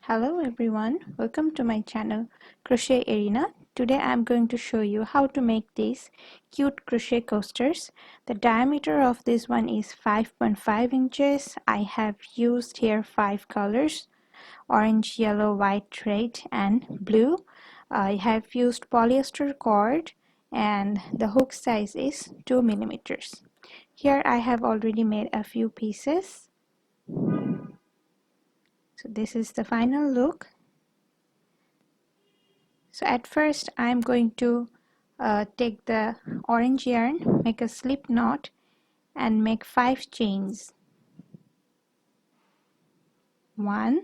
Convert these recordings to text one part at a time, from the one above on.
Hello everyone, welcome to my channel Crochet Arena. Today I am going to show you how to make these cute crochet coasters. The diameter of this one is 5.5 inches. I have used here 5 colors: orange, yellow, white, red and blue. I have used polyester cord and the hook size is 2 millimeters. Here I have already made a few pieces. So this is the final look. So at first I'm going to take the orange yarn, make a slip knot and make 5 chains. 1,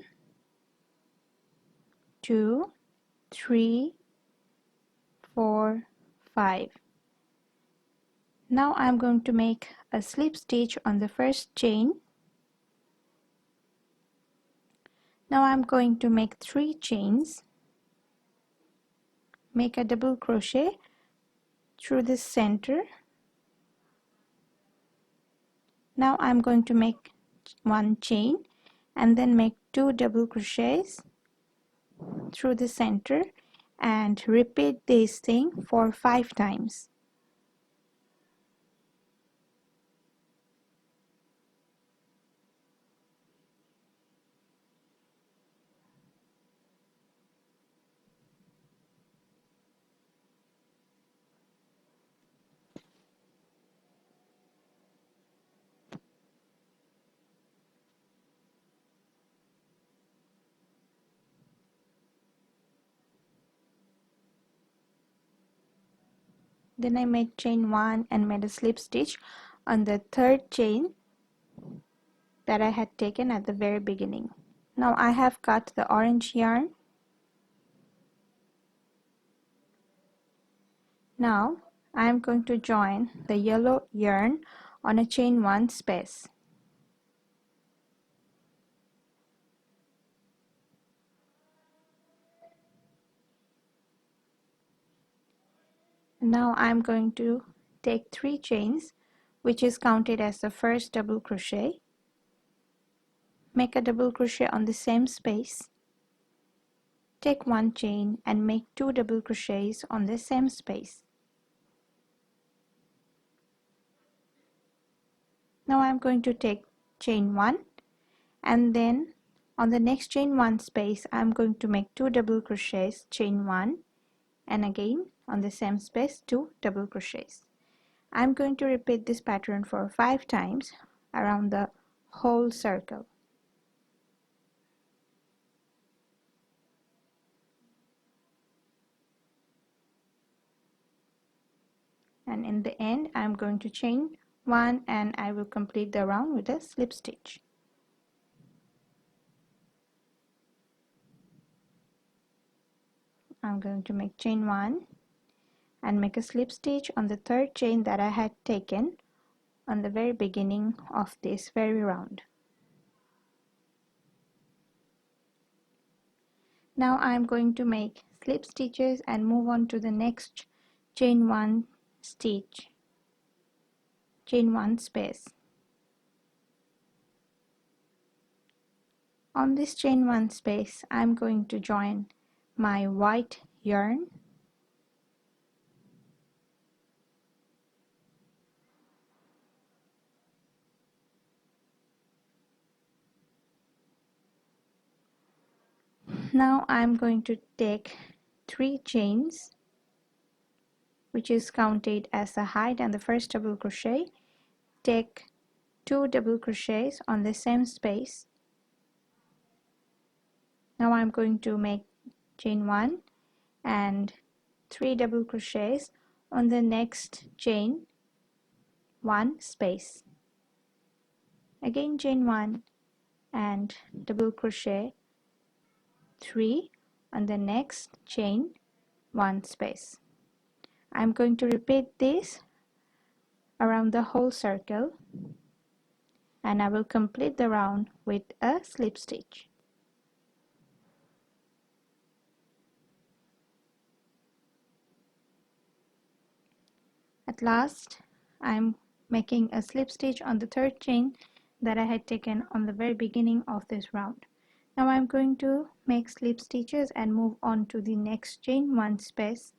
2, 3, 4, 5. Now I'm going to make a slip stitch on the first chain. Now I'm going to make 3 chains. Make a double crochet through the center. Now I'm going to make 1 chain and then make 2 double crochets through the center and repeat this thing for 5 times. Then I made chain 1 and made a slip stitch on the third chain that I had taken at the very beginning. Now I have cut the orange yarn. Now I am going to join the yellow yarn on a chain 1 space. Now I am going to take 3 chains, which is counted as the first double crochet. Make a double crochet on the same space. Take 1 chain and make 2 double crochets on the same space. Now I am going to take chain 1 and then on the next chain 1 space I am going to make 2 double crochets, chain 1 and again on the same space 2 double crochets. I am going to repeat this pattern for 5 times around the whole circle. And in the end I am going to chain 1 and I will complete the round with a slip stitch. I'm going to make chain 1 and make a slip stitch on the third chain that I had taken on the very beginning of this very round. Now I am going to make slip stitches and move on to the next chain 1 stitch, chain 1 space. On this chain 1 space I am going to join my white yarn . Now I am going to take 3 chains, which is counted as the height and the first double crochet. Take 2 double crochets on the same space. Now I'm going to make chain 1 and 3 double crochets on the next chain 1 space. Again chain 1 and double crochet 3 on the next chain 1 space. I'm going to repeat this around the whole circle and I will complete the round with a slip stitch. At last I'm making a slip stitch on the third chain that I had taken on the very beginning of this round. Now I'm going to make slip stitches and move on to the next chain 1 space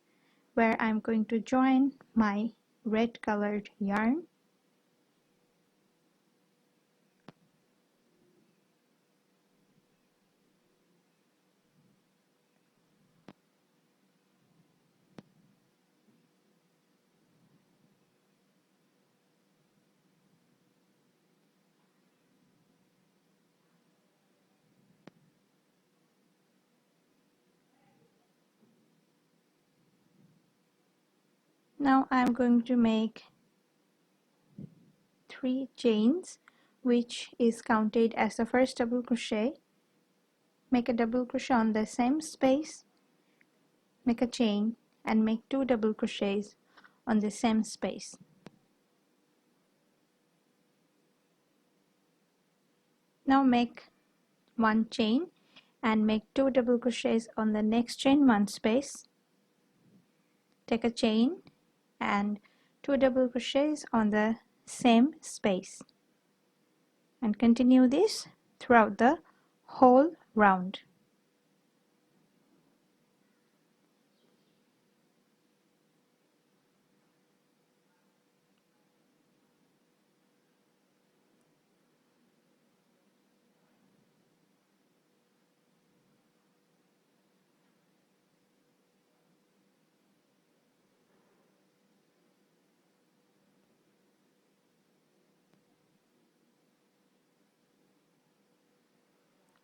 where I'm going to join my red colored yarn. Now I'm going to make 3 chains, which is counted as the first double crochet. Make a double crochet on the same space, make a chain and make 2 double crochets on the same space. Now make 1 chain and make 2 double crochets on the next chain 1 space. Take a chain and 2 double crochets on the same space, and continue this throughout the whole round.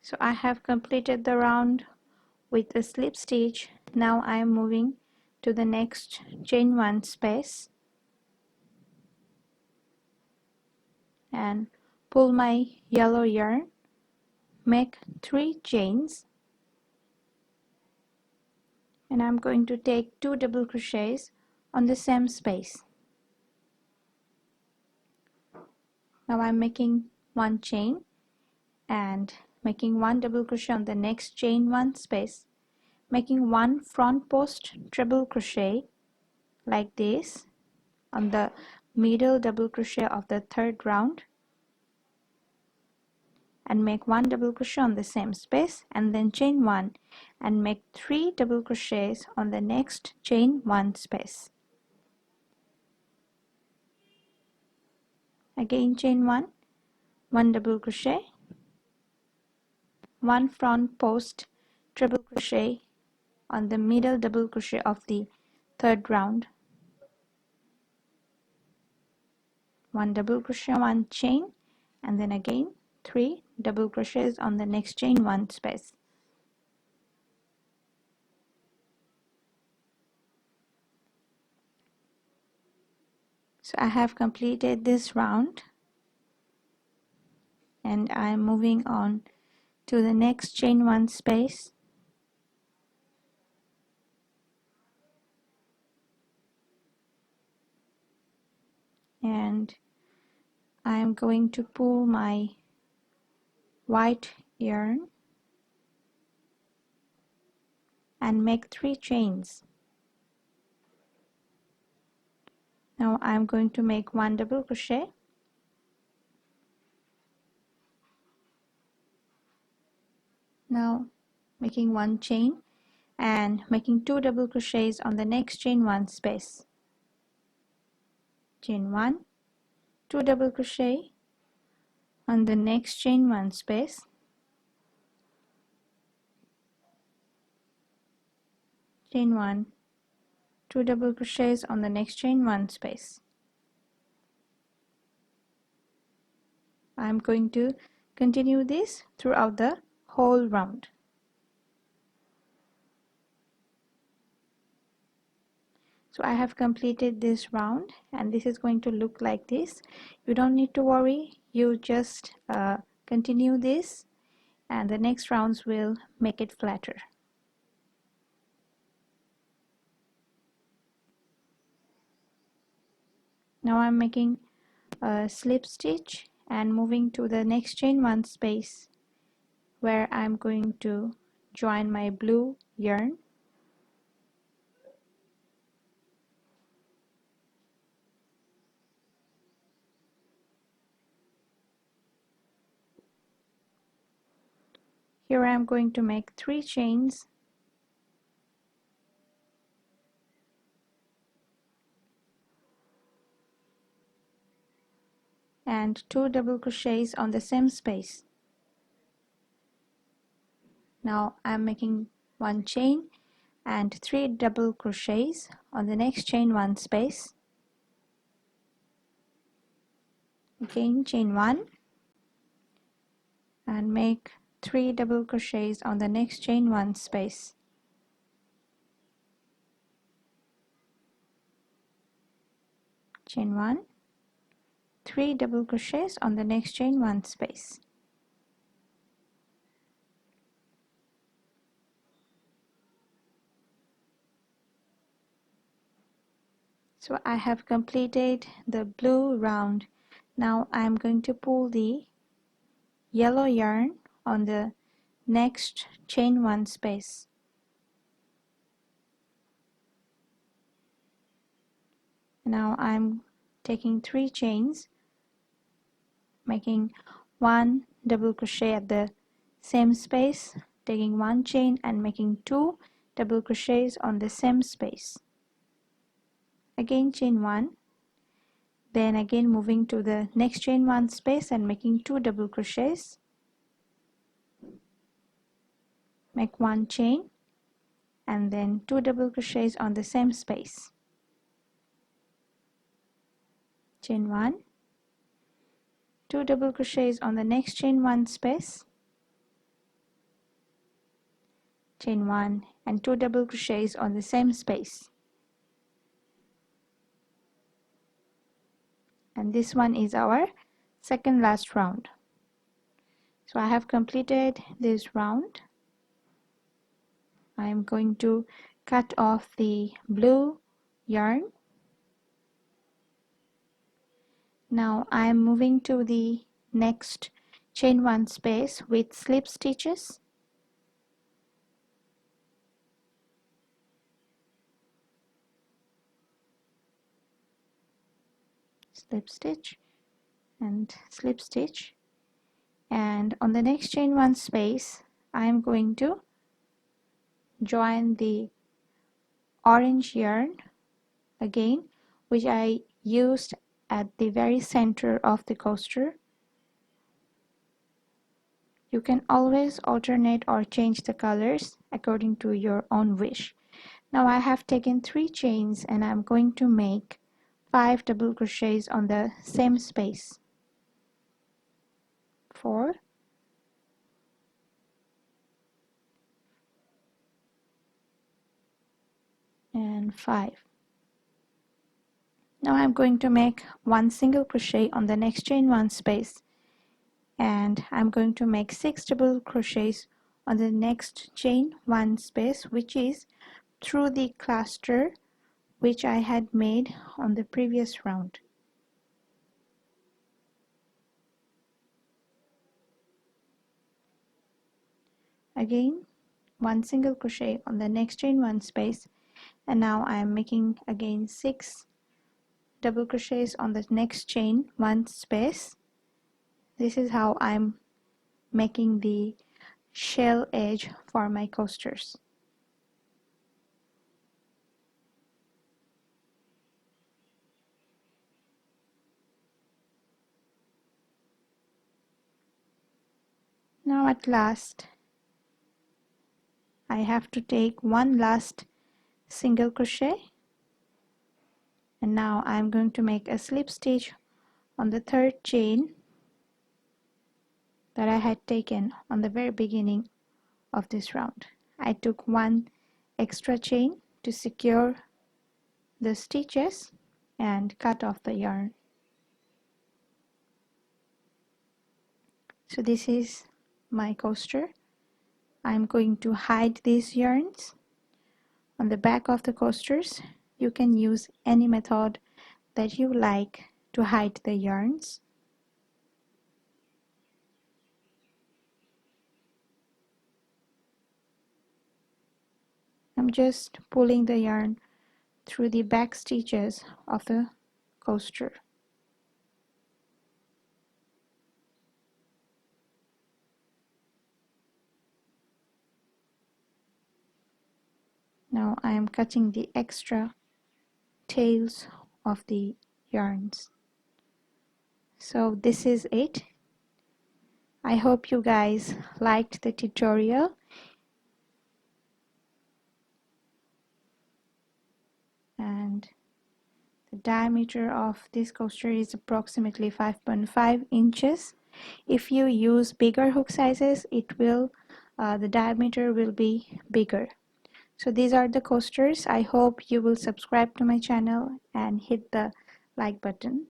So I have completed the round with a slip stitch. Now I am moving to the next chain 1 space and pull my yellow yarn, make 3 chains, and I'm going to take 2 double crochets on the same space. Now I'm making 1 chain and making 1 double crochet on the next chain 1 space, making 1 front post treble crochet like this on the middle double crochet of the third round, and make 1 double crochet on the same space and then chain 1 and make 3 double crochets on the next chain 1 space. Again chain 1, 1 double crochet, 1 front post treble crochet on the middle double crochet of the third round, 1 double crochet, 1 chain, and then again 3 double crochets on the next chain 1 space. So I have completed this round and I am moving on to the next chain 1 space, and I am going to pull my white yarn and make 3 chains. Now I am going to make 1 double crochet, now making 1 chain and making 2 double crochets on the next chain 1 space, chain 1, 2 double crochet on the next chain 1 space, chain 1, 2 double crochets on the next chain 1 space. I am going to continue this throughout the whole round. So I have completed this round and this is going to look like this. You don't need to worry, you just continue this and the next rounds will make it flatter. Now I'm making a slip stitch and moving to the next chain 1 space where I'm going to join my blue yarn. Here I am going to make 3 chains and 2 double crochets on the same space. Now I am making 1 chain and 3 double crochets on the next chain 1 space. Again chain 1 and make 3 double crochets on the next chain 1 space. Chain 1, 3 double crochets on the next chain 1 space. So I have completed the blue round. Now I am going to pull the yellow yarn on the next chain 1 space. Now I'm taking 3 chains, making 1 double crochet at the same space, taking 1 chain and making 2 double crochets on the same space. Again chain 1, then again moving to the next chain 1 space and making 2 double crochets, make 1 chain and then 2 double crochets on the same space. Chain 1, 2 double crochets on the next chain 1 space, chain 1 and 2 double crochets on the same space. And this one is our second last round. So I have completed this round. I am going to cut off the blue yarn. Now I am moving to the next chain 1 space with slip stitches. Slip stitch and slip stitch, and on the next chain 1 space I am going to join the orange yarn again, which I used at the very center of the coaster. You can always alternate or change the colors according to your own wish. Now I have taken 3 chains and I'm going to make 5 double crochets on the same space. 4, and 5. Now I'm going to make 1 single crochet on the next chain 1 space, and I'm going to make 6 double crochets on the next chain 1 space, which is through the cluster which I had made on the previous round. Again 1 single crochet on the next chain 1 space, and now I am making again 6 double crochets on the next chain 1 space. This is how I'm making the shell edge for my coasters. Now at last I have to take one last single crochet, and now I'm going to make a slip stitch on the 3rd chain that I had taken on the very beginning of this round. I took 1 extra chain to secure the stitches and cut off the yarn. So this is my coaster. I'm going to hide these yarns on the back of the coasters. You can use any method that you like to hide the yarns. I'm just pulling the yarn through the back stitches of the coaster. Now I am cutting the extra tails of the yarns. So this is it. I hope you guys liked the tutorial, and the diameter of this coaster is approximately 5.5 inches. If you use bigger hook sizes, the diameter will be bigger. So these are the coasters. I hope you will subscribe to my channel and hit the like button.